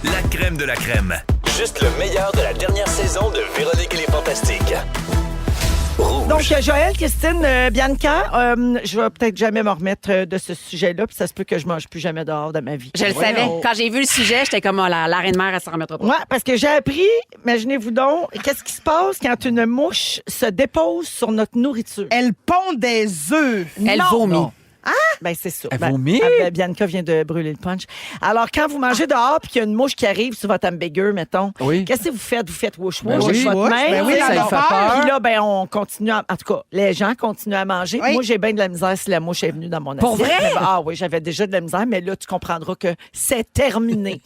la crème de la crème. Juste le meilleur de la dernière saison de Véronique et les Fantastiques. Rouge. Donc, Joël, Christine, Bianca, je vais peut-être jamais me remettre de ce sujet-là, puis ça se peut que je mange plus jamais dehors de ma vie. Je le savais. Quand j'ai vu le sujet, j'étais comme, la reine mère, elle s'en remettra pas. Ouais, parce que j'ai appris, imaginez-vous donc, qu'est-ce qui se passe quand une mouche se dépose sur notre nourriture? Elle pond des œufs. Elle vomit. Non. Ben, c'est ça. Elle Ben, vomit? Bianca vient de brûler le punch. Alors, quand vous mangez dehors puis qu'il y a une mouche qui arrive sur votre hamburger, mettons, Oui. qu'est-ce que vous faites? Vous faites wouch Ben wouch oui. avec votre main. Ben oui, ça lui fait peur. Puis là, ben, on continue. En tout cas, les gens continuent à manger. Oui. Moi, j'ai bien de la misère si la mouche est venue dans mon assiette. Pour vrai? Ah oui, j'avais déjà de la misère, mais là, tu comprendras que c'est terminé.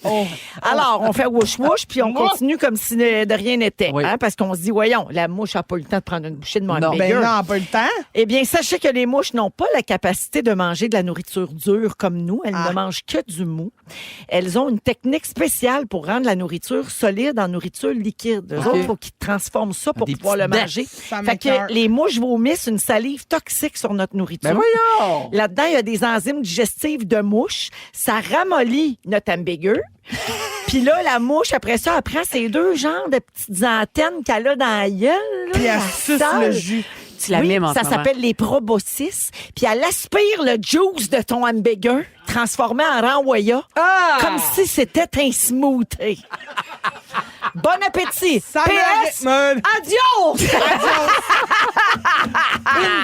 Alors, on fait wouch wouch puis on continue comme si de rien n'était. Oui. Hein, parce qu'on se dit, voyons, la mouche n'a pas eu le temps de prendre une bouchée de mon Non. hamburger. Ben non, pas le temps. Eh bien, sachez que les mouches n'ont pas la capacité de manger de la nourriture dure comme nous. Elles ne mangent que du mou. Elles ont une technique spéciale pour rendre la nourriture solide en nourriture liquide. Eux autres, il faut qu'ils transforment ça pour Des pouvoir le petites dents. manger. Ça Fait m'écoeure. que les mouches vomissent une salive toxique sur notre nourriture. Ben voyons! Là-dedans, il y a des enzymes digestives de mouche. Ça ramollit notre hamburger. Puis là, la mouche, après ça, elle prend ces deux genres de petites antennes qu'elle a dans la gueule. là, Puis elle la suce sale. le jus. Tu la Oui, mimes en ça ce moment. s'appelle les proboscis. Puis elle aspire le juice de ton hamburger, transformé en ranwaya, comme si c'était un smoothie. Bon appétit. Ça PS, m'arrête. adios!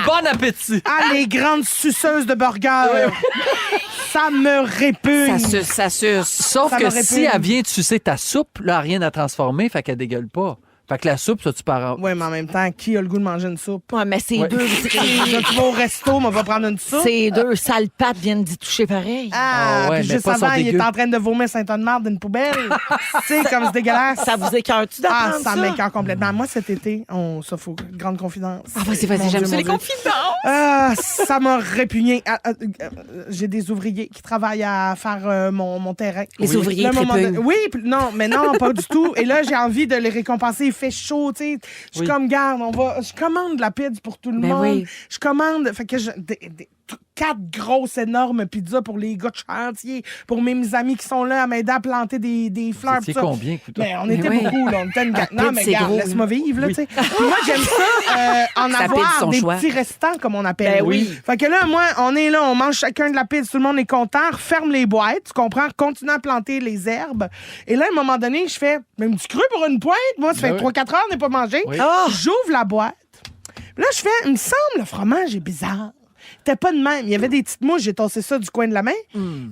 Bon appétit! Ah, les grandes suceuses de burgers. Ça me répugne. Ça suce. Sauf Ça que m'aurait si pu. elle vient de sucer ta soupe, là, elle a rien à transformer, fait qu'elle dégueule pas. Fait que la soupe, ça, tu pars. Oui, mais en même temps, qui a le goût de manger une soupe? Ouais, mais ces Ouais. deux, Là, tu vas au resto, on va prendre une soupe. ces deux sales pattes viennent d'y toucher pareil. Ah, Ah ouais, puis mais juste pas son avant, il dégueu. est en train de vomir Saint-Anne-Marde d'une poubelle. Tu sais, comme c'est dégueulasse. Ça vous écœure-tu Ah, d'apprendre ça ça? m'écoeure complètement. Moi, cet été, ça faut grande confidence. Ah, vas-y, Mon j'aime Dieu, ça, mon les Dieu. confidences. Ah, ça m'a répugné. J'ai des ouvriers qui travaillent à faire mon terrain. Les ouvriers Là, à un moment trépugnent. donné- Oui, non, mais non, pas du tout. Et là, j'ai envie de les récompenser. Il fait chaud, tu sais. Je suis comme, garde, je commande de la pizza pour tout le Ben monde. oui. Je commande, fait que 4 grosses, énormes pizzas pour les gars de chantier, pour mes amis qui sont là à m'aider à planter des fleurs. C'est pis ça. combien, coudonc? Mais on était oui. beaucoup, là. On était une gang. Non, mais c'est regarde, gros, laisse-moi vivre, là, tu sais. Puis moi, j'aime ça, en Ça avoir pèse son des choix. petits restants, comme on appelle. Ben oui. Fait que là, moi, on est là, on mange chacun de la pizza, tout le monde est content, referme les boîtes, tu comprends, continue à planter les herbes. Et là, à un moment donné, je fais, même du cru pour une pointe, moi, ça fait oui. 3-4 heures, on n'est pas mangé. Oui. J'ouvre la boîte. Puis là, je fais, il me semble, le fromage est bizarre. C'était pas de même. Il y avait des petites mouches, j'ai tassé ça du coin de la main.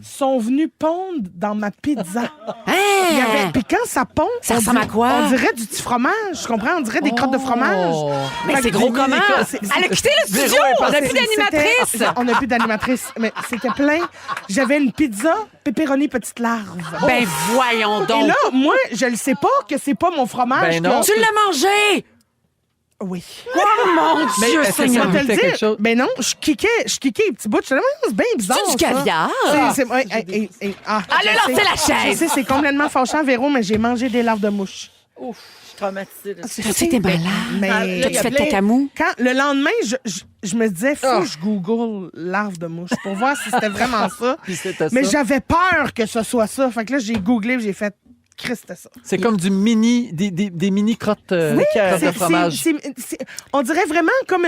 Sont venus pondre dans ma pizza. Il y avait... Puis quand ça pond, Ça on ressemble dirait- à quoi? On dirait du petit fromage, tu comprends? On dirait des crottes de fromage. Mais Fait c'est que gros j'ai mis comment? les- Elle a quitté le studio! On n'a plus d'animatrice! On n'a plus d'animatrice. Mais c'était plein. J'avais une pizza, pepperoni petite larve. Ben voyons Et donc! là, moi, je le sais pas que c'est pas mon fromage. Ben non. Tu l'as mangé! Oui. Oh mon Mais Dieu, est-ce que Seigneur! ça Je vais te le fait quelque dire. chose? Ben non, je kickais les petits bouts. Je disais, c'est bien bizarre. C'est du ça. caviar? Ouais, Ah, je là, sais. c'est la chaise. Je sais, c'est complètement fâchant, Véro, mais j'ai mangé des larves de mouche. Je suis traumatisée. là. T'es malade. Mais T'as-tu fait de cacamou? quand le lendemain, je me disais, faut que je google larves de mouche pour voir si c'était vraiment ça. Puis c'était Mais ça. j'avais peur que ce soit ça. Fait que là, j'ai googlé et j'ai fait, Christ, c'était ça. C'est comme des mini crottes, crottes de C'est- fromage. on dirait vraiment comme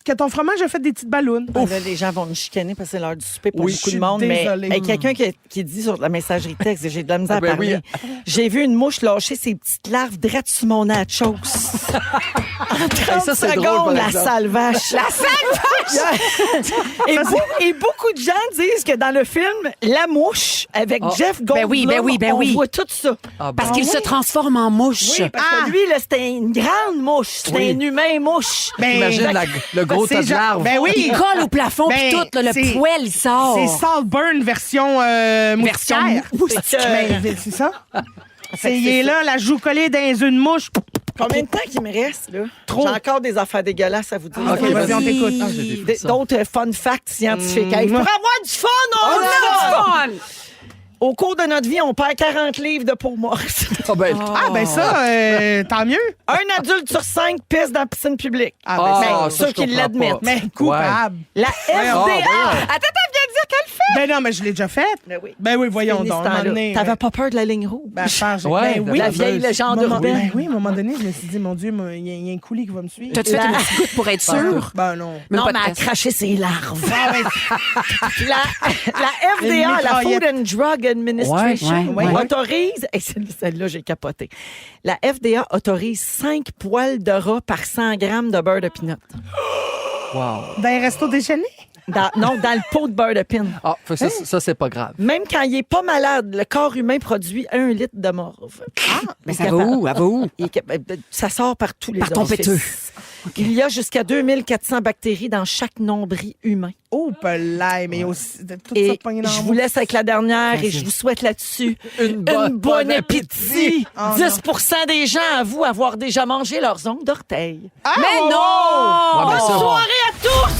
que ton fromage a fait des petites ballons. Ben là, les gens vont me chicaner parce que c'est l'heure du souper pour Oui, beaucoup je de suis monde. désolée. Mais quelqu'un qui dit sur la messagerie texte, j'ai de la misère Ah ben à parler. J'ai vu une mouche lâcher ses petites larves direct sur mon nachos. En 30 ça, c'est drôle, par secondes, la exemple. sale vache. La sale vache! et beaucoup de gens disent que dans le film La Mouche, avec Jeff Goldblum, ben oui. on voit tout ça. Ah, ben. Parce qu'il se transforme en mouche. Oui, parce que lui, là, c'était une grande mouche. C'était Oui. un humain mouche. Ben, Imagine le gros c'est tas de genre- larves. Ben oui. Il colle au plafond, Ben, puis tout, là, c'est- le poêle, il sort. C'est Saltburn version moustiquaire. moustiquaire. Ben, c'est ça. Il est là, la joue collée dans les œufs de mouche. Combien de temps qu'il me reste, là? Trop. J'ai encore des affaires dégueulasses à vous dire. OK, vas-y, on t'écoute. Ah, j'ai des frissons. D'autres fun facts scientifiques. Hey, pour avoir du fun, on a du fun! Au cours de notre vie, on perd 40 livres de peau morte. Ah, ben, Ah, ben ça, tant mieux. Un adulte sur 5 pisse dans la piscine publique. Ah, Ah, ben ça, ceux je qui comprends l'admettent. pas. mais coupable. La FDA, voyons. Attends, viens de dire qu'elle le fait. Ben non, mais je l'ai déjà faite. Ben oui, voyons Fini ce donc. à un moment temps-là. donné, T'avais pas peur de la ligne rouge? Ben, change. Ouais, Ben oui. la vieille légende urbaine. Ben oui, à un moment donné, je me suis dit, mon Dieu, il y a un coulis qui va me suivre. T'as-tu fait une petite goutte pour être sûr? Ben non. Non, pas de mais elle a test. craché ses larves. la Une FDA, la Food mitraillette. and Drug Administration, Ouais, ouais. autorise, et celle-là, j'ai capoté. La FDA autorise 5 poils de rat par 100 grammes de beurre de pinot. Wow. Dans un resto déjeuner? Non, dans le pot de beurre de pin. Ah, fait que ça, c'est pas grave. Même quand il est pas malade, le corps humain produit 1 litre de morve. Mais ça va où? Elle va où? Ça sort par tous les Par ton orifices. péteux. Il y a jusqu'à 2400 bactéries dans chaque nombril humain. Oh, pelaille, mais aussi de tout ça Et pogné dans je le vous mou. laisse avec la dernière et je vous souhaite là-dessus Une bon bonne appétit. Oh, 10 des gens avouent avoir déjà mangé leurs ongles d'orteil. Mais non! Ouais, mais Bonne ça, soirée à tous!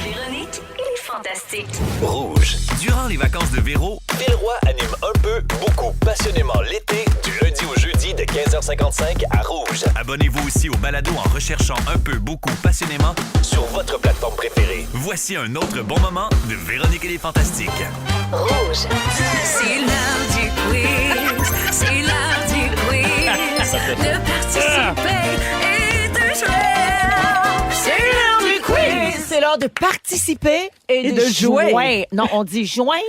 Véronique et les Fantastiques. Rouge. Durant les vacances de Véro, Phil Roy anime un peu, beaucoup, passionnément l'été, du lundi au jeudi de 15h55 à Rouge. abonnez-vous aussi au balado en recherchant un peu, beaucoup, passionnément. Sur votre plateforme préférée. Voici un autre bon moment de Véronique et les Fantastiques. Rouge. C'est l'heure du quiz, c'est l'heure du quiz. De participer et de jouer. C'est l'heure du quiz! C'est l'heure de participer et de jouer. Non, on dit joindre,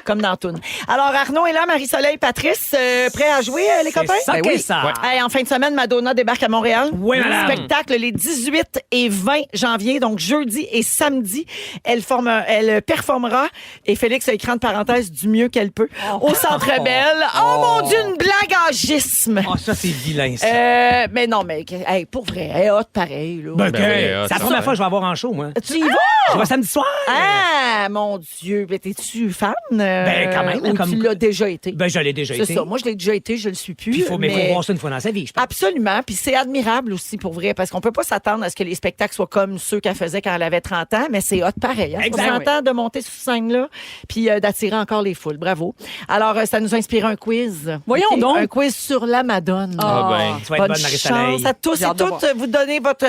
comme dans Toon. Alors, Arnaud est là, Marie-Soleil, Patrice, prêts à jouer, les copains? Ça Ben que oui. ça. Hey, en fin de semaine, Madonna débarque à Montréal. Oui, madame. Spectacle les 18 et 20 janvier, donc jeudi et samedi. Elle performera, et Félix a écran de parenthèse du mieux qu'elle peut, au Centre Bell. Oh mon Dieu, une blague à gisme! Oh, ça, c'est vilain, ça. Mais non, mais hey, pour vrai, elle est hot pareil. Là. Ben, OK. oui, C'est la première fois que je vais avoir en show, moi. Tu y vas? Je vais samedi soir. Ah, mon Dieu. Mais t'es-tu fan? Ben, quand même, Ou comme- tu l'as déjà été? Ben, je l'ai déjà C'est été. ça. Moi, je l'ai déjà été, je le suis plus. Puis mais faut voir ça une fois dans sa vie, je pense. Absolument. Puis c'est admirable aussi, pour vrai, parce qu'on peut pas s'attendre à ce que les spectacles soient comme ceux qu'elle faisait quand elle avait 30 ans, mais c'est hot pareil. Hein? Exact. 60 ans de monter sur scène-là, puis d'attirer encore les foules. Bravo. Alors, ça nous a inspiré un quiz. Voyons OK? donc. Un quiz sur la Madone. Ah, ben. Tu vas être bonne, Marie-Soleil. chance à tous J'ai et hâte de toutes.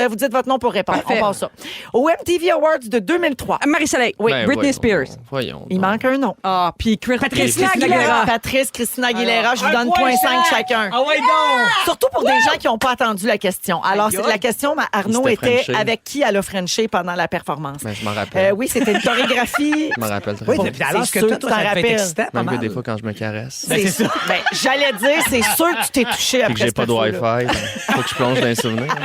Vous dites votre nom pour répondre. Parfait. On passe ça. Au MTV Awards de 2003. Marie-Soleil. Oui. Ben, Britney voyons, Spears. Voyons. Il manque un nom. Ah, puis Christina Aguilera. Patrice, Christina Aguilera, je vous donne point 0.5 chacun. Ah ouais, donc! Surtout pour des gens qui n'ont pas attendu la question. Alors, c'est la question, Arnaud C'était était Frenché. avec qui elle a Frenché pendant la performance. Ben, je m'en rappelle. Oui, c'était une chorégraphie. Je m'en rappelle très Oui, bien. depuis alors c'est que sûr toi, que ça t'en te fait rappelles. excitant, pas Même que mal. des fois, quand je me caresse. Ben, c'est ça. Ben, j'allais dire, c'est sûr que tu t'es touché Puis après que j'ai cette pas de fois-là. Wi-Fi. Faut que je plonge dans les souvenirs.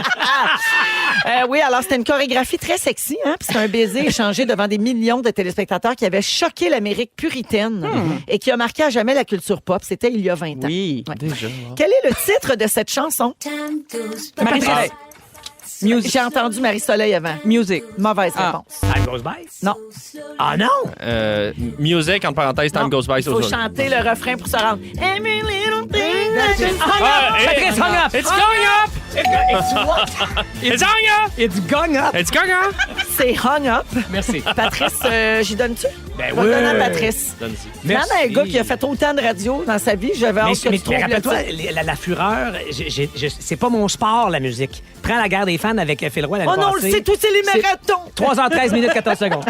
Oui, alors c'était une chorégraphie très sexy, hein? Puis c'est un baiser échangé devant des millions de téléspectateurs qui avaient choqué l'Amérique puritaine et qui a marqué à jamais la culture pop. C'était il y a 20 ans. Oui. Ouais. Déjà. wow. Quel est le titre de cette chanson? Marie-Soleil. Music. J'ai entendu Marie-Soleil avant. Music. Mauvaise Ah. réponse. Time goes by? Non. Ah non! Music, entre parenthèses, Time Non. Goes By. Il faut chanter le refrain pour se rendre. Every little thing that you- Patrice, hung up! It's going up! It's hung up! It's going up! It's going up! C'est Hung Up. Merci. Patrice, j'y donne-tu? Ben Je vais le donner à oui. Patrice. Donne-y. Demande à un gars qui a fait autant de radio dans sa vie, j'avais hâte que Mais tu trouves le rappelle-toi, titre. la fureur, c'est pas mon sport, la musique. Prends la guerre des fans avec Phil Roy l'année Oh non, on le passée. sait, tous c'est les marathons. 3h13 minutes 14 secondes.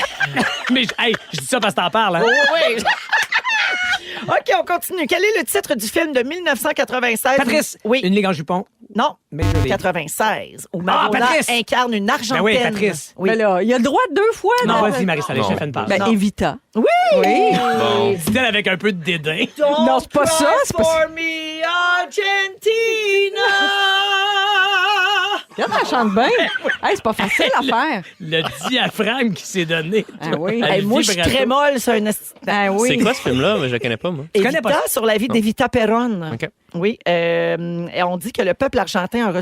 Mais hey, je dis ça parce que t'en parles, hein? Oui. OK, on continue. Quel est le titre du film de 1996? Patrice, Oui. Une ligue en jupon. Non. Mais je l'ai. 96. Où Madonna Patrice. incarne une Argentine. Ben oui, Patrice. Oui. Mais là, il a le droit deux fois. Non, là. vas-y, Marie-Soleil, je te fais une passe. Ben, Non. Evita. Oui. Oui. Bon. Dis-le avec un peu de dédain. Non, c'est pas ça, c'est pas ça. For me, Argentina. Regarde, elle chante bien. Hey, c'est pas facile à faire. Le diaphragme qui s'est donné. Ah oui. À Hey, moi, je suis vibrato. très molle sur un Ah oui. C'est quoi ce film-là? Mais je le connais pas, moi. Evita, connais pas? sur la vie d'Evita Perón. OK. Oui, et on dit que le peuple argentin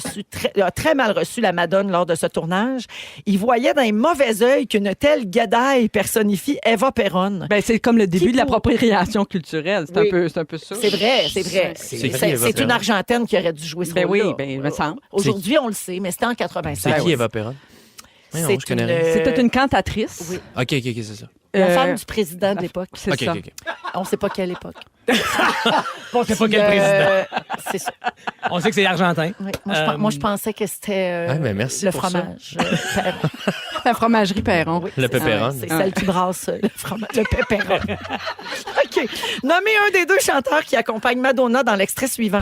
a très mal reçu la Madone lors de ce tournage. Il voyait d'un mauvais œil qu'une telle gadaille personnifie Eva Perón. Ben, c'est comme le début Qui de la pour- appropriation culturelle. C'est Oui. un peu ça. C'est vrai, c'est vrai. C'est qui, Eva C'est une Perón? Argentine qui aurait dû jouer ce Ben rôle-là. oui, ben, il me semble. Aujourd'hui, on le sait, mais c'était en 96. C'est qui, Ouais. Eva Perón? Voyons, C'est je connais une, rien. C'était une cantatrice. Oui. OK, c'est ça. La Euh, femme du président de l'époque. C'est OK, ça. OK. On ne sait pas quelle époque. On sait pas quel Euh, président. C'est ça. On sait que c'est argentin. Oui. Moi, je pensais que c'était ben merci le pour ça. fromage. Perron. La fromagerie Perron. Oui, Le c'est pepperoni. ça. C'est celle qui brasse le fromage. Le pepperoni. OK. Nommez un des deux chanteurs qui accompagne Madonna dans l'extrait suivant.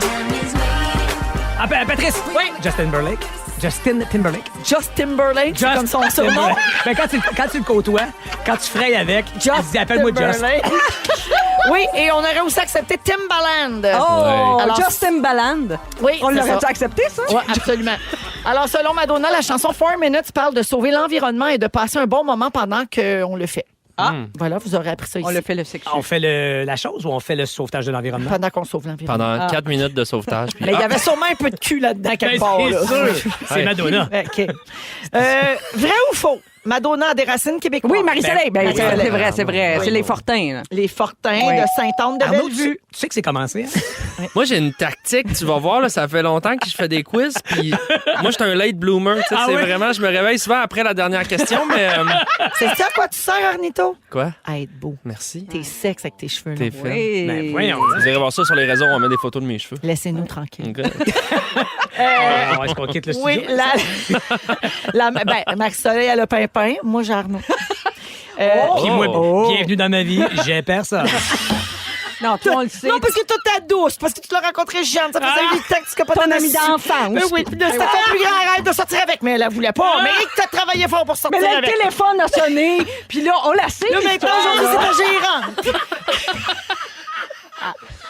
Ah, Patrice. Oui. Justin Timberlake. Justin Timberlake. Just Timberlake, c'est comme son surnom. Timberlake. Ben, quand tu le côtoies, quand tu frayes avec, tu dis appelle-moi Just. Timberlake. Oui, et on aurait aussi accepté Timbaland. Oh, Alors, Justin Timbaland. Oui, On c'est l'aurait-tu ça. accepté, ça? Oui, absolument. Alors, selon Madonna, la chanson 4 Minutes parle de sauver l'environnement et de passer un bon moment pendant qu'on le fait. Voilà, vous aurez appris ça ici. On le fait le sexe. On fait la chose ou on fait le sauvetage de l'environnement? Pendant qu'on sauve l'environnement. Pendant 4 minutes de sauvetage. Puis, Mais il y avait sûrement un peu de cul là-dedans quelque Ben, part. là. c'est sûr. C'est Madonna. OK. Vrai ou faux? Madonna a des racines québécoises. Oui, Marie-Soleil. Ben, c'est Marie-Soleil. vrai, c'est vrai. Oui. C'est les Fortins. là. Les Fortins Oui. de Sainte-Anne de Arnaud, Bellevue. tu sais que c'est commencé, hein? Moi, j'ai une tactique. Tu vas voir, là, ça fait longtemps que je fais des quiz. Puis moi, je suis un late bloomer. Tu sais, Ah c'est oui? vraiment, je me réveille souvent après la dernière question, mais. C'est ça à quoi tu sers, Arnito? Quoi? À être beau. Merci. T'es sexe avec tes cheveux. T'es là. fait. Oui. Ben, voyons. Vous irez voir ça sur les réseaux, on met des photos de mes cheveux. Laissez-nous tranquilles. OK. Est-ce qu'on quitte le studio? Oui, Marie-Soleil, elle a pimpin. Moi, j'ai Arnaud. Puis moi, bienvenue dans ma vie, j'ai personne. Non, toi, on le sait. Non, parce que toi, t'es douce, parce que tu l'as rencontré jeune. Ça faisait 8 ans que tu capotais Ton ami dessus. d'enfance. Mais oui, puis là, c'était ton plus grand rêve de sortir avec, mais elle voulait pas. Mais tu as travaillé fort pour sortir Mais là, le avec. téléphone a sonné, puis là, on la sait. Là, maintenant, l'histoire, aujourd'hui, là. c'est ta gérante.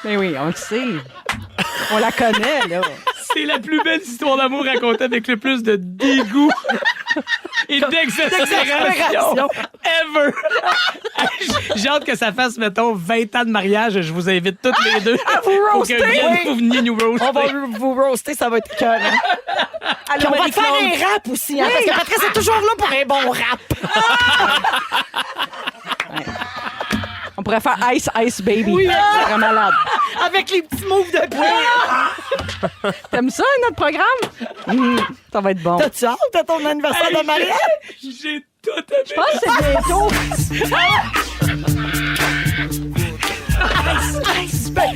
Mais oui, on le sait. On la connaît, là. C'est la plus belle histoire d'amour racontée avec le plus de dégoût et d'exaspération ever. J'ai hâte que ça fasse, mettons, 20 ans de mariage. Je vous invite toutes les deux vous pour roaster, que vous veniez nous roaster. On va vous roaster, ça va être cœur. Puis on va te faire un rap aussi, hein, parce que Patrice est toujours là pour un bon rap. On pourrait faire Ice Ice Baby. Oui, c'est vraiment malade. Avec les petits moves de pied. T'aimes ça, notre programme? Ça va être bon. T'as-tu hâte à ton anniversaire de mariage? J'ai tout aimé. Je pense que c'est bientôt.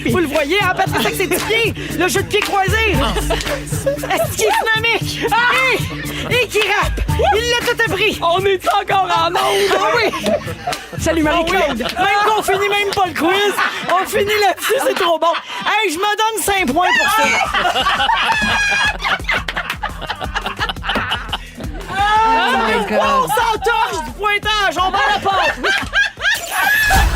Vous le voyez, hein, Patrice, avec ses petits pieds. Le jeu de pieds croisés. Est-ce qu'il est dynamique? Et qui rappe. Il l'a tout appris. On est encore en onde. Ah oui. Salut Marie-Claude. Même qu'on finit même pas le quiz, on finit là-dessus, c'est trop bon. Hey, je me donne 5 points pour ça. Oh my God. On s'entorche du pointage, on va à la porte.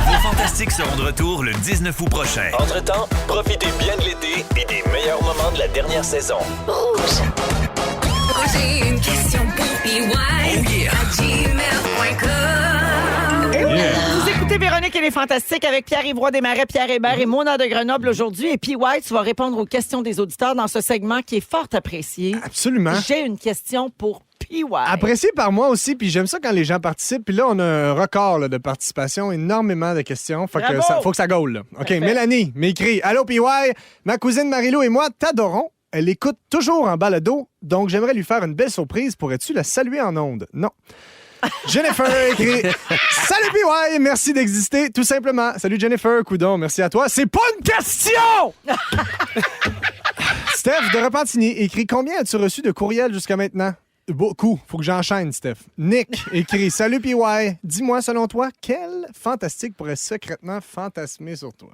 Vos Fantastiques seront de retour le 19 août prochain. Entre-temps, profitez bien de l'été et des meilleurs moments de la dernière saison. Rouge. J'ai une question pour PY à gmail.com. Vous écoutez Véronique et les Fantastiques avec Pierre-Yves Roy Desmarais, Pierre Hébert et Mona de Grenoble aujourd'hui. Et puis, White, tu vas répondre aux questions des auditeurs dans ce segment qui est fort apprécié. Absolument. J'ai une question pour PY. Apprécié par moi aussi, puis j'aime ça quand les gens participent. Puis là, on a un record là, de participation, énormément de questions. Faut que ça gaule. Là. OK, Parfait. Mélanie m'écrit « Allô, PY, ma cousine Marie-Lou et moi t'adorons. Elle écoute toujours en balado, donc j'aimerais lui faire une belle surprise. Pourrais-tu la saluer en ondes? » Non. Jennifer écrit « Salut PY, merci d'exister, tout simplement. Salut Jennifer, coudon, merci à toi. C'est pas une question! » Steph de Repentigny écrit « Combien as-tu reçu de courriels jusqu'à maintenant? » Beaucoup. Faut que j'enchaîne, Steph. Nick écrit « Salut PY, dis-moi, selon toi, quel fantastique pourrait secrètement fantasmer sur toi? »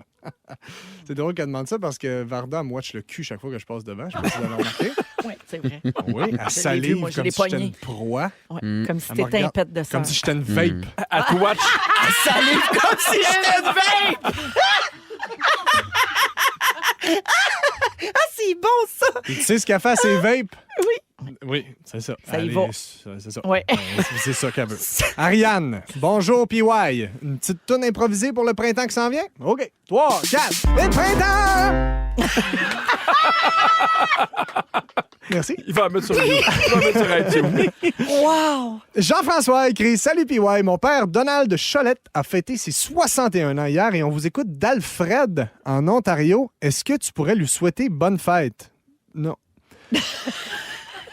C'est drôle qu'elle demande ça parce que Varda me watch le cul chaque fois que je passe devant. Je sais pas si vous avez remarqué. Oui, c'est vrai. Oui, elle Je l'ai vu, salive moi, je comme l'ai si j'étais pogné. une proie. Ouais, comme si Elle me t'étais un regarde pet de sang. Comme si j'étais une vape. À te watch. Salut, comme si j'étais une vape! Ah, c'est bon, ça! Tu sais ce qu'elle fait à ses vapes? Oui. Oui, c'est ça. Ça y Elle va. C'est ça. Ouais. C'est ça qu'elle veut. Ariane, bonjour PY. Une petite toune improvisée pour le printemps qui s'en vient? OK. 3, 4, le printemps! Merci. Il va la mettre sur iTunes. Wow! Jean-François écrit « Salut PY, mon père Donald Cholette a fêté ses 61 ans hier et on vous écoute d'Alfred en Ontario. Est-ce que tu pourrais lui souhaiter bonne fête? » Non.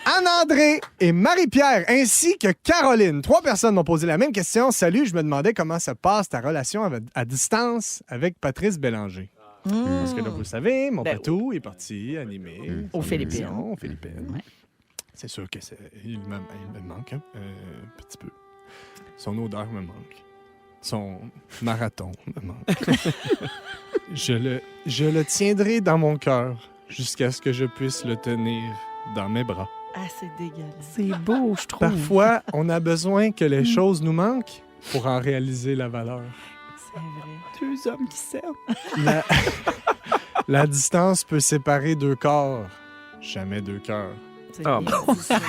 Anne-André et Marie-Pierre ainsi que Caroline. 3 personnes m'ont posé la même question. Salut, je me demandais comment se passe ta relation à distance avec Patrice Bélanger. Parce que là, vous le savez, mon Ben patou est parti animer Aux son Philippines. émission aux Philippines. Ouais. C'est sûr que il me manque un petit peu. Son odeur me manque. Son marathon me manque. Je le tiendrai dans mon cœur jusqu'à ce que je puisse le tenir dans mes bras. Ah, c'est dégueulasse. C'est beau, je trouve. Parfois, on a besoin que les choses nous manquent pour en réaliser la valeur. C'est vrai. Deux hommes qui s'aiment. La distance peut séparer deux corps, jamais deux cœurs. C'est Ah, bien bon dit, ça.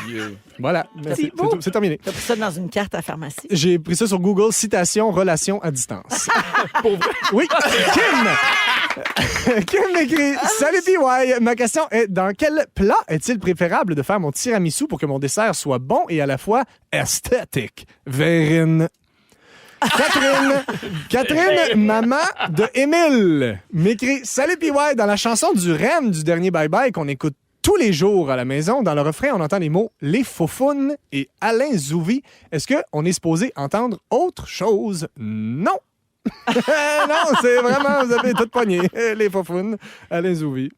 Voilà, merci. beau. C'est terminé. T'as pris ça dans une carte à pharmacie. J'ai pris ça sur Google, citation, relation à distance. Pour vrai? Oui. Kim écrit « Salut PY, ma question est dans quel plat est-il préférable de faire mon tiramisu pour que mon dessert soit bon et à la fois esthétique? » Vérine. Catherine, maman de Émile, m'écrit « Salut PY, dans la chanson du REM du dernier Bye Bye qu'on écoute tous les jours à la maison, dans le refrain, on entend les mots « les faufounes » et « Alain Zouvi ». Est-ce qu'on est supposé entendre autre chose? Non! Non, c'est vraiment, vous avez tout pogné. Les faufounes, Alain Zouvi.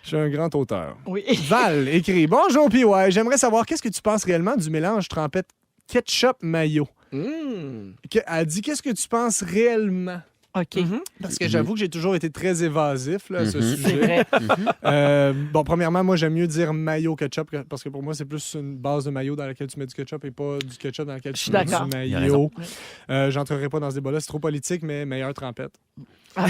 Je suis un grand auteur. Oui. Val écrit « Bonjour PY, j'aimerais savoir qu'est-ce que tu penses réellement du mélange trempette ketchup-mayo? Elle dit « Qu'est-ce que tu penses réellement? » OK. Parce que j'avoue que j'ai toujours été très évasif là, à ce C'est sujet. vrai. Bon, premièrement, moi, j'aime mieux dire mayo ketchup parce que pour moi, c'est plus une base de mayo dans laquelle tu mets du ketchup et pas du ketchup dans laquelle tu mets d'accord. du Il a mayo. J'entrerai pas dans ce débat-là, c'est trop politique, mais meilleure trempette. Ah.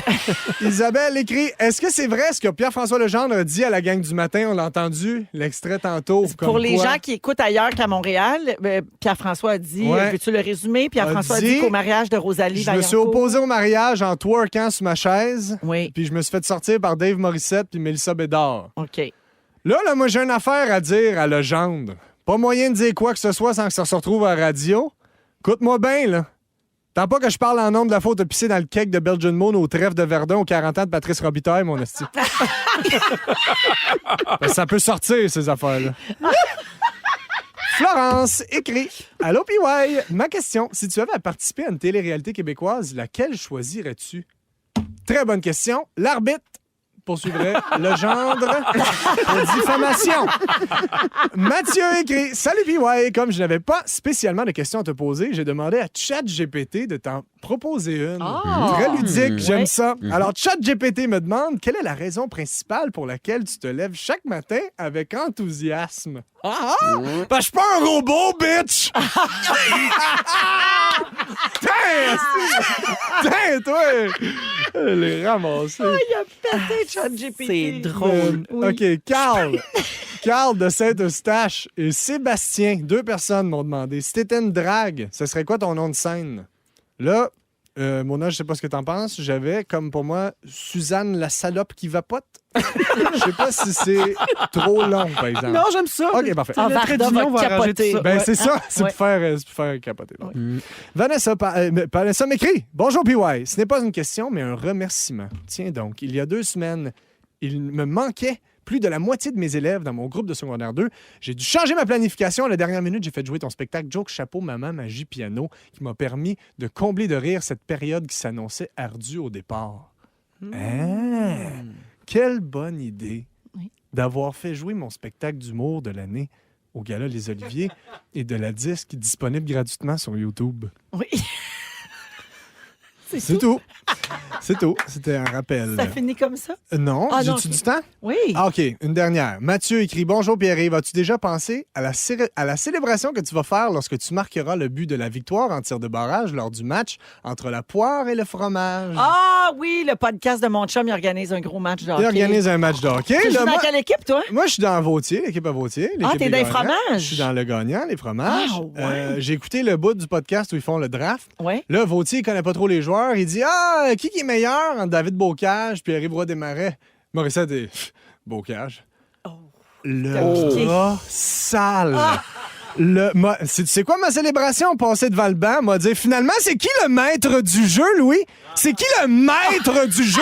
Isabelle écrit « Est-ce que c'est vrai ce que Pierre-François Legendre a dit à la gang du matin? On l'a entendu, l'extrait tantôt. Pour comme les quoi- gens qui écoutent ailleurs qu'à Montréal, Pierre-François a dit, Ouais. veux-tu le résumer? Pierre-François a dit, dit qu'au mariage de Rosalie Je me suis Vaillancourt- opposé au mariage en twerkant sur ma chaise, Oui, puis je me suis fait sortir par Dave Morissette puis Mélissa Bédard. OK. Là, moi, j'ai une affaire à dire à Legendre. Pas moyen de dire quoi que ce soit sans que ça se retrouve à la radio. Écoute-moi bien, là. Tant pas que je parle en nom de la faute de pisser dans le cake de Belgian Moon au trèfle de Verdun aux 40 ans de Patrice Robitaille, mon esti. Ça peut sortir, ces affaires-là. Florence écrit « Allô, PY, ma question, si tu avais à participer à une télé-réalité québécoise, laquelle choisirais-tu? » Très bonne question. L'arbitre poursuivrait Legendre pour diffamation. Mathieu écrit « Salut PY, comme je n'avais pas spécialement de questions à te poser, j'ai demandé à ChatGPT de t'en proposer une. Très ludique, j'aime Ouais. ça. Alors ChatGPT me demande quelle est la raison principale pour laquelle tu te lèves chaque matin avec enthousiasme. Parce que je suis pas un robot, bitch! Tiens, toi! Elle est ramassée. Il a pété ChatGPT. C'est drôle. OK, Carl. Carl de Saint-Eustache et Sébastien, 2 personnes m'ont demandé si t'étais une drague, ce serait quoi ton nom de scène? Là, Mona, je sais pas ce que t'en penses. J'avais, comme pour moi, Suzanne la salope qui vapote. Je sais pas si c'est trop long, par exemple. Non, j'aime ça. OK, parfait. Ah, Le trait Varda d'union va va arranger capoter. tout ça. Ben, Ouais. c'est ça, c'est Ouais. pour faire capoter. Donc. Vanessa, Vanessa m'écrit « Bonjour PY, ce n'est pas une question, mais un remerciement. Tiens donc, il y a 2 semaines, il me manquait plus de la moitié de mes élèves dans mon groupe de secondaire 2. J'ai dû changer ma planification. À la dernière minute, j'ai fait jouer ton spectacle Joke Chapeau, Maman, Magie, Piano, qui m'a permis de combler de rire cette période qui s'annonçait ardue au départ. Ah, quelle bonne idée Oui. d'avoir fait jouer mon spectacle d'humour de l'année au Gala Les Oliviers et de la disque disponible gratuitement sur YouTube. Oui. C'est tout. C'est tout. C'était un rappel. Ça finit comme ça? Non, Ah, non, j'ai-tu ok. du temps? Oui. Ah, OK, une dernière. Mathieu écrit « Bonjour Pierre-Yves, as-tu déjà pensé à la célébration que tu vas faire lorsque tu marqueras le but de la victoire en tir de barrage lors du match entre la poire et le fromage? Ah oui, le podcast de mon chum, il organise un gros match de hockey. Il organise un match de hockey. Tu joues Là, dans moi, quelle équipe, toi? moi, je suis dans Vautier, l'équipe à Vautier. Ah, l'équipe t'es des dans les gagnants. fromages? Je suis dans le gagnant, les fromages. Ah, ouais. J'ai écouté le bout du podcast où ils font le draft. Oui. Là, Vautier, il connaît pas trop les joueurs. Il dit « Ah, qui est meilleur entre David Bocage puis Pierre-Yves Roy Desmarais? » Morissette est Bocage. Le piqué. rat sale. Ah! C'est quoi ma célébration? Passer devant le banc, m'a dit finalement, c'est qui le maître du jeu, Louis? C'est qui le maître du jeu?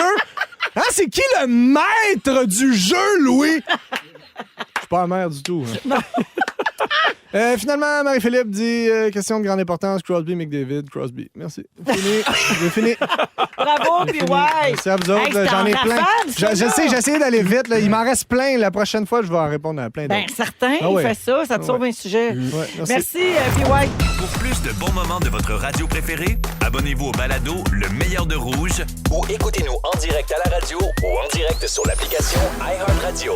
Hein, c'est qui le maître du jeu, Louis? Je suis pas amer du tout. Hein. Finalement, Marie-Philippe dit question de grande importance, Crosby, McDavid, Crosby. Merci. Fini. J'ai fini. Bravo, puis ouais. Merci à vous autres. Hey, là, j'en ai c'était en plein. rafale, ça, Je là. sais, j'ai essayé d'aller vite. Là. Il m'en reste plein. La prochaine fois, je vais en répondre à plein d'autres. Ben, certain, Ah ouais. fais ça, ça te Ah sauve ouais. un sujet. Ouais, Merci, PY. Pour plus de bons moments de votre radio préférée, abonnez-vous au balado Le meilleur de Rouge Ou écoutez-nous en direct à la radio ou en direct sur l'application iHeartRadio.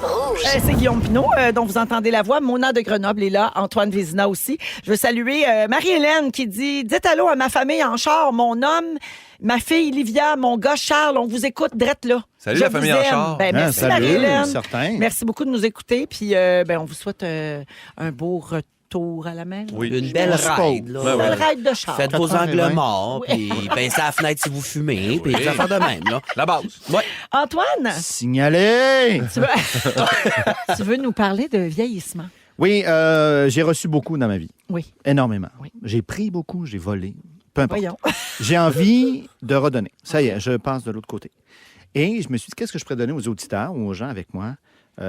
Rouge. C'est Guillaume Pinot, dont vous entendez la voix. Mona de Grenoble est là. Antoine Vézina aussi. Je veux saluer Marie-Hélène qui dit « Dites allô à ma famille en char, mon homme, ma fille Livia, mon gars Charles. On vous écoute drette là. Salut Je la vous famille en aime. char. Ben, merci salut, Marie-Hélène. certain. Merci beaucoup de nous écouter. Puis on vous souhaite un beau retour à la maison. Oui. Une belle ride, là. Une belle ride de char. Faites vos angles 80. morts, puis baissez la fenêtre si vous fumez, puis des affaires de même, là. La base. Ouais. Antoine, Signalé! tu veux nous parler de vieillissement? Oui, j'ai reçu beaucoup dans ma vie. Oui. Énormément. Oui. J'ai pris beaucoup, j'ai volé. Peu importe. Voyons. J'ai envie de redonner. Ça y est, je passe de l'autre côté. Et je me suis dit, qu'est-ce que je pourrais donner aux auditeurs ou aux gens avec moi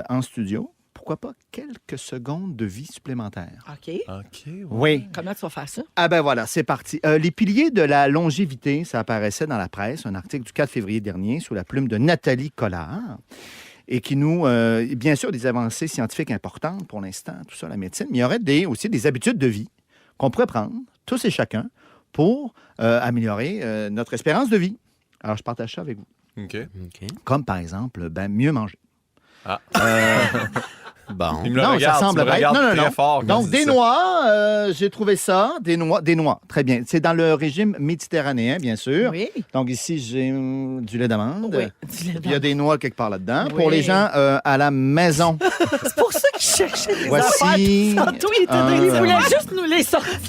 en studio? Pourquoi pas quelques secondes de vie supplémentaires? OK. OK. Oui. Comment tu vas faire ça? Ah ben voilà, c'est parti. Les piliers de la longévité, ça apparaissait dans la presse, un article du 4 février dernier sous la plume de Nathalie Collard et qui nous, bien sûr, des avancées scientifiques importantes pour l'instant, tout ça, la médecine, mais il y aurait aussi des habitudes de vie qu'on pourrait prendre, tous et chacun, pour améliorer notre espérance de vie. Alors, je partage ça avec vous. OK. Comme, par exemple, mieux manger. Ah. Bon. Il me le Non, regarde, ça semble tu me bête. regardes Non, non, très non. fort quand Donc, tu des dis ça. noix, j'ai trouvé ça. Des noix. Très bien. C'est dans le régime méditerranéen, bien sûr. Oui. Donc, ici, j'ai du lait d'amande. Oui. Puis, il y a des noix quelque part là-dedans. Oui. Pour les gens à la maison, C'est pour ça qu'il cherchait des Voici affaires. Tantôt, il voulait juste nous les sortir.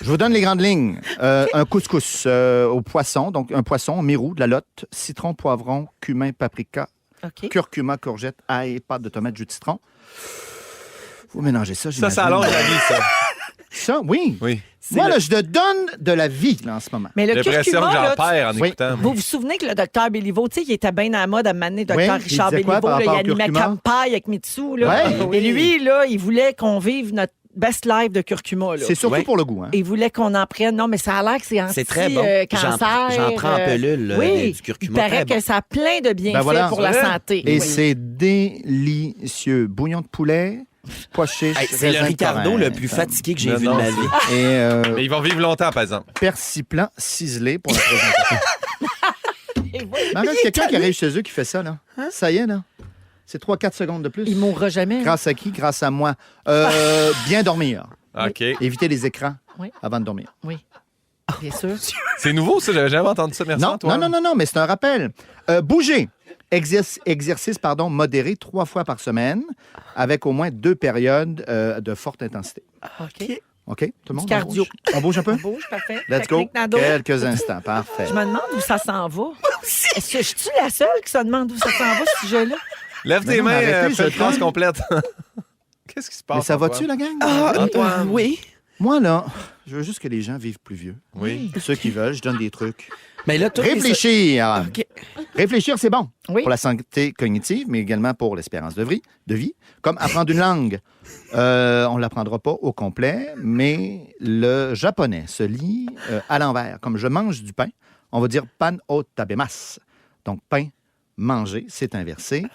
je vous donne les grandes lignes. Un couscous au poisson. Donc, un poisson, mérou, de la lotte, citron, poivron, cumin, paprika, OK. curcuma, courgette, ail, pâte de tomate, jus de citron. Vous mélangez ça, Ça, j'imagine. ça allonge la vie, ça. Ça, oui. Oui. Moi, là, je te donne de la vie, là, en ce moment. Mais J'ai le l'impression curcuma, que j'en là, perds en Oui. écoutant. vous vous souvenez que le docteur Béliveau, tu sais, il était bien à la mode à m'amener docteur Oui, il Richard disait quoi Béliveau, par là, il rapport au animait curcuma? Campagne avec Mitsu. Là. Ouais. Et lui, là, il voulait qu'on vive notre best life de curcuma. Là. C'est surtout Ouais. pour le goût. Hein? Il voulait qu'on en prenne. Non, mais ça a l'air que c'est anti C'est très bon. cancer. J'en prends en pelule, là, oui, du curcuma, il paraît très que ça a plein de bienfaits Ben voilà. pour la santé. Et Oui. c'est délicieux. Bouillon de poulet, pois chiches, Hey, c'est le raisin de Ricardo Corinthe. le plus fatigué que j'ai Non, vu de non, ma c'est- vie. Et Mais ils vont vivre longtemps, par exemple. persil blanc ciselé pour la présentation. Et voilà. Mais avec quelqu'un qui arrive chez eux qui fait ça, là. Ça y est, là. C'est 3-4 secondes de plus. Il mourra jamais. Grâce à qui? Grâce à moi. Bien dormir. OK. Éviter les écrans Oui. avant de dormir. Oui, bien sûr. C'est nouveau, ça. J'avais jamais entendu ça. Merci, Non, Antoine. non, mais c'est un rappel. Bouger. Exercice modéré 3 fois par semaine avec au moins 2 périodes de forte intensité. OK. OK? Tout le monde? Du cardio. On bouge un peu? On bouge, parfait. Let's go. Technique Nado. Quelques instants. Parfait. Je me demande où ça s'en va. Est-ce que je suis la seule qui se demande où ça s'en va, ce sujet-là? Lève Mais tes non, mais mains, arrêtez, fais une je phrase donne. complète. Qu'est-ce qui se passe? Mais ça Antoine? va-tu, la gang? Antoine. Oui. Moi, là, je veux juste que les gens vivent plus vieux. Oui. Ceux qui veulent, je donne des trucs. Mais là, toi, Réfléchir. OK. Réfléchir, c'est bon. Oui. Pour la santé cognitive, mais également pour l'espérance de vie. Comme apprendre une langue. On ne l'apprendra pas au complet, mais le japonais se lit à l'envers. Comme je mange du pain, on va dire pan o tabemas. Donc, pain, manger, c'est inversé.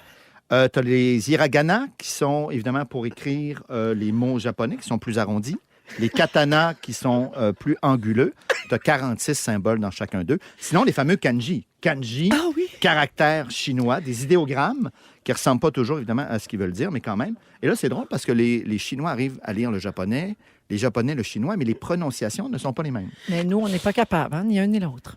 Tu as les hiragana qui sont évidemment pour écrire les mots japonais qui sont plus arrondis. Les katanas qui sont plus anguleux. Tu as 46 symboles dans chacun d'eux. Sinon, les fameux kanji. Kanji, caractères chinois, des idéogrammes qui ne ressemblent pas toujours évidemment à ce qu'ils veulent dire, mais quand même. Et là, c'est drôle parce que les Chinois arrivent à lire le japonais, les Japonais le chinois, mais les prononciations ne sont pas les mêmes. Mais nous, on n'est pas capable, hein, ni un ni l'autre.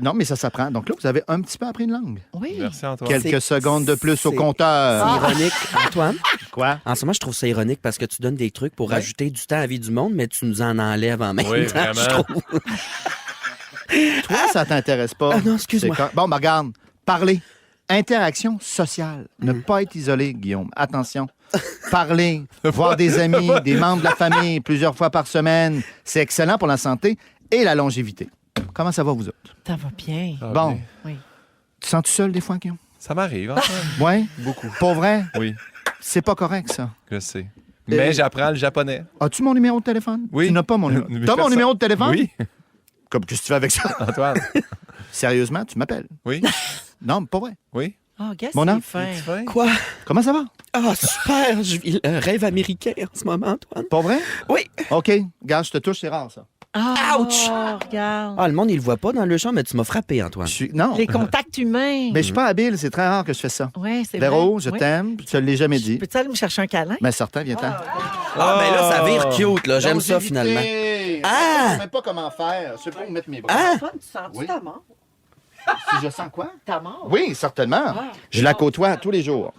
Non, mais ça s'apprend. Donc là, vous avez un petit peu appris une langue. Oui. Merci, Antoine. Quelques secondes de plus au c'est- compteur. C'est ironique, Antoine. Quoi? En ce moment, je trouve ça ironique parce que tu donnes des trucs pour Ouais. rajouter du temps à la vie du monde, mais tu nous en enlèves en même Oui, temps, je vraiment. trouve. Toi, ça t'intéresse pas. Ah non, excuse-moi. Bon, ben, regarde. Parler. Interaction sociale. Ne pas être isolé, Guillaume. Attention. Parler, voir des amis, des membres de la famille plusieurs fois par semaine, c'est excellent pour la santé et la longévité. Comment ça va, vous autres? Ça va bien. Ah, Bon. bien. Oui. Tu sens-tu seul des fois, Guillaume? Ça m'arrive, Antoine. Oui? Beaucoup. Pour vrai? Oui, C'est pas correct, ça. je sais. Mais j'apprends le japonais. As-tu mon numéro de téléphone? Oui. Tu n'as pas mon numéro. Mais T'as mon personne- numéro de téléphone? Oui, Comme qu'est-ce que tu fais avec ça? Antoine. Sérieusement, tu m'appelles. Oui. Non, pas vrai. Oui. Oh, gars, Mon nom? c'est fin. Quoi? Comment ça va? Ah, super! Je vis un rêve américain en ce moment, Antoine. Pas vrai? Oui. OK. Gars, je te touche, c'est rare, ça. Ouch! Regarde. Ah, le monde, il le voit pas dans le champ, mais tu m'as frappé, Antoine. Non. Les contacts humains. Mais je suis pas habile, c'est très rare que je fais ça. Oui, c'est Véro, vrai. je Oui. t'aime, je te l'ai jamais dit. Peux-tu aller me chercher un câlin? Mais certain, viens-t'en. Ah, ben là, ça vire cute, là. J'aime ça, Longévité. finalement. Je Ah! sais même pas comment faire. Je sais pas où mettre mes bras. Ah! Antoine, tu sens-tu Oui. ta mort? Si je sens quoi? Ta mort? Oui, certainement. Je la côtoie tous les jours.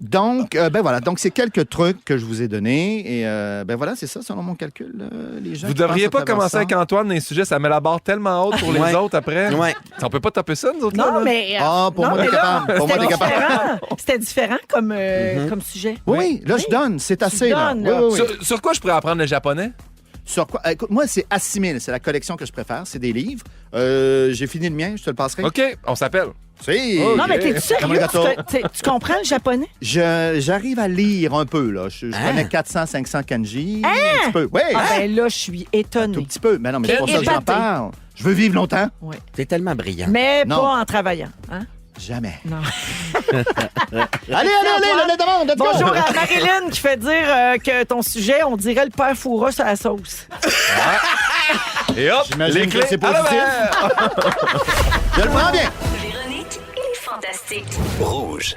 Donc, ben voilà. Donc, c'est quelques trucs que je vous ai donnés. Et ben voilà, c'est ça, selon mon calcul, les gens. Vous qui devriez pensent pas à travers commencer ça. avec Antoine dans les sujets. Ça met la barre tellement haute pour les Ouais. autres après. Ouais. On peut pas taper ça, nous autres, là, Non, là? mais. Ah, pour non, moi, mais t'es là, capable. Pour moi, c'était t'es capable. différent. C'était différent comme sujet. Oui, là, je donne. C'est assez, là. donnes, Oui, là. oui, oui. Sur quoi je pourrais apprendre le japonais? Sur quoi? Écoute, moi, c'est Assimile. C'est la collection que je préfère. C'est des livres. J'ai fini le mien. Je te le passerai. OK, on s'appelle. Si. Non, mais t'es Comme sérieux? un gâteau. Tu comprends le japonais? J'arrive à lire un peu, là. Je connais 400, 500 kanji. Un petit peu. Oui. Ah, ben là, je suis Un étonnée. tout petit peu. Mais non, mais c'est pour ça que j'en Épatée. parle. Je veux vivre longtemps. Oui. T'es tellement brillant. Mais Non. pas en travaillant. Hein? Jamais. Non. Allez, la demande. let's go. Bonjour à Marilyn qui fait dire que ton sujet, on dirait le père Foura sur la sauce. Et hop, J'imagine les que clés c'est à la positif. mer. Je le prends bien. Véronique et les Fantastiques. Rouge.